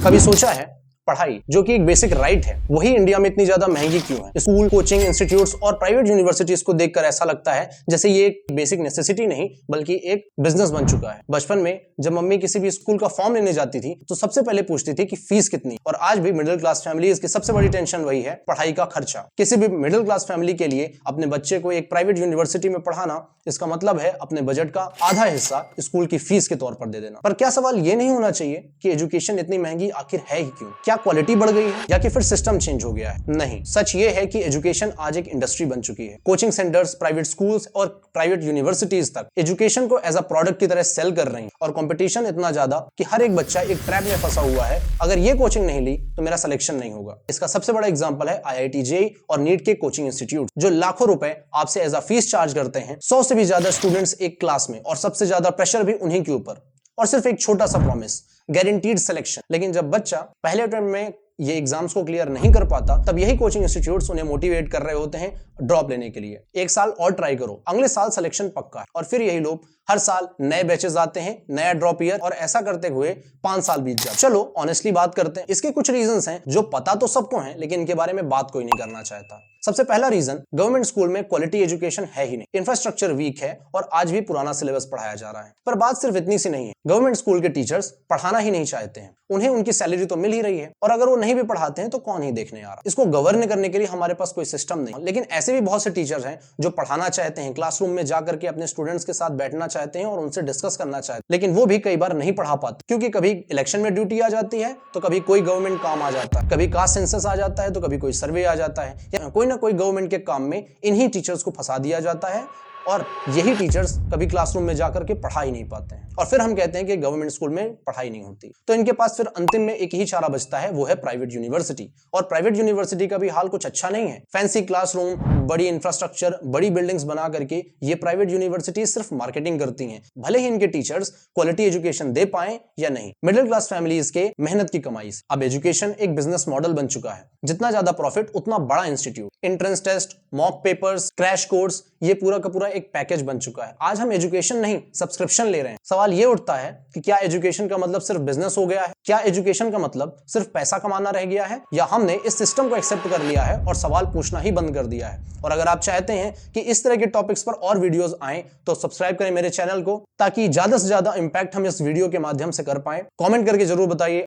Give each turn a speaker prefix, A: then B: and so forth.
A: कभी सोचा है पढ़ाई जो कि एक बेसिक राइट है वही इंडिया में इतनी ज्यादा महंगी क्यों है? स्कूल, कोचिंग इंस्टीट्यूट्स और प्राइवेट यूनिवर्सिटीज को देखकर ऐसा लगता है जैसे ये एक बेसिक नेसेसिटी नहीं बल्कि एक बिजनेस बन चुका है। बचपन में जब मम्मी किसी भी स्कूल का फॉर्म लेने जाती थी तो सबसे पहले पूछती थी कि फीस कितनी, और आज भी मिडिल क्लास फैमिलीज की सबसे बड़ी टेंशन वही है, पढ़ाई का खर्चा। किसी भी मिडिल क्लास फैमिली के लिए अपने बच्चे को एक प्राइवेट यूनिवर्सिटी में पढ़ाना इसका मतलब है अपने बजट का आधा हिस्सा स्कूल की फीस के तौर पर दे देना। पर क्या सवाल ये नहीं होना चाहिए कि एजुकेशन इतनी महंगी आखिर है ही क्यों? क्या क्वालिटी बढ़ गई है या कि फिर सिस्टम चेंज हो गया है? नहीं, सच ये है कि एजुकेशन आज एक इंडस्ट्री बन चुकी है। कोचिंग सेंटर्स, प्राइवेट स्कूल्स और प्राइवेट यूनिवर्सिटीज तक एजुकेशन को एज अ प्रोडक्ट की तरह सेल कर रही हैं और कंपटीशन इतना ज्यादा कि हर एक बच्चा एक ट्रैप में फंसा हुआ है। अगर ये कोचिंग नहीं ली तो मेरा सिलेक्शन नहीं होगा। इसका सबसे बड़ा एग्जांपल है IIT JEE और नीट के कोचिंग इंस्टीट्यूट, जो लाखों रुपए आपसे एज अ फीस चार्ज करते हैं। 100 से भी ज्यादा स्टूडेंट्स एक क्लास में और सबसे ज्यादा प्रेशर भी उन्हीं के ऊपर, और सिर्फ एक छोटा सा प्रॉमिस, गारंटीड सिलेक्शन। लेकिन जब बच्चा पहले अटेम्प्ट में ये एग्जाम्स को क्लियर नहीं कर पाता तब यही कोचिंग इंस्टीट्यूट्स उन्हें मोटिवेट कर रहे होते हैं ड्रॉप लेने के लिए। एक साल और ट्राई करो, अगले साल सिलेक्शन पक्का है। और फिर यही लोग हर साल नए बैचेस आते हैं, नया ड्रॉप ईयर, और ऐसा करते हुए 5 साल बीत जाते। चलो ऑनेस्टली बात करते हैं। इसके कुछ रीजंस हैं जो पता तो सबको हैं लेकिन इनके बारे में बात कोई नहीं करना चाहता। सबसे पहला रीजन, गवर्नमेंट स्कूल में क्वालिटी एजुकेशन है ही नहीं। इंफ्रास्ट्रक्चर वीक है और आज भी पुराना सिलेबस पढ़ाया जा रहा है। पर बात सिर्फ इतनी सी नहीं है, गवर्नमेंट स्कूल के टीचर्स पढ़ाना ही नहीं चाहते हैं। उन्हें उनकी सैलरी तो मिल ही रही है, और अगर वो नहीं भी पढ़ाते हैं तो कौन ही देखने आ रहा। इसको गवर्न करने के लिए हमारे पास कोई सिस्टम नहीं। लेकिन ऐसे भी बहुत से टीचर्स हैं जो पढ़ाना चाहते हैं, क्लासरूम में जाकर के अपने स्टूडेंट्स के साथ बैठना चाहते हैं और उनसे डिस्कस करना चाहते हैं, लेकिन वो भी कई बार नहीं पढ़ा पाते क्योंकि कभी इलेक्शन में ड्यूटी आ जाती है तो कभी कोई गवर्नमेंट काम आ जाता है, कभी कास्ट सेंसस आ जाता है तो कभी कोई सर्वे आ जाता है, या कोई ना कोई गवर्नमेंट के काम में इन्हीं टीचर्स को फंसा दिया जाता है और यही टीचर्स कभी क्लासरूम में जाकर के पढ़ा ही नहीं पाते हैं। और फिर हम कहते हैं कि गवर्नमेंट स्कूल में पढ़ाई नहीं होती। तो इनके पास फिर अंतिम में एक ही चारा बचता है, वो है प्राइवेट यूनिवर्सिटी। और प्राइवेट यूनिवर्सिटी का भी हाल कुछ अच्छा नहीं है। फैंसी क्लासरूम, बड़ी इंफ्रास्ट्रक्चर, बड़ी बिल्डिंग्स बना करके ये प्राइवेट यूनिवर्सिटी सिर्फ मार्केटिंग करती हैं, भले ही इनके टीचर्स क्वालिटी एजुकेशन दे पाए या नहीं। मिडिल क्लास फैमिलीज के मेहनत की कमाई से अब एजुकेशन एक बिजनेस मॉडल बन चुका है। जितना ज्यादा प्रॉफिट उतना बड़ा institute, entrance test, mock papers, crash course, ये पूरा का पूरा एक पैकेज बन चुका है। आज हम एजुकेशन नहीं सब्सक्रिप्शन ले रहे हैं। सवाल ये उठता है कि क्या एजुकेशन का मतलब सिर्फ बिजनेस हो गया है? क्या एजुकेशन का मतलब सिर्फ पैसा कमाना रह गया है, या हमने इस सिस्टम को एक्सेप्ट कर लिया है और सवाल पूछना ही बंद कर दिया है? और अगर आप चाहते हैं कि इस तरह के टॉपिक्स पर और वीडियोस आएं तो सब्सक्राइब करें मेरे चैनल को, ताकि ज्यादा से ज्यादा इंपैक्ट हम इस वीडियो के माध्यम से कर पाएं। कमेंट करके जरूर बताइए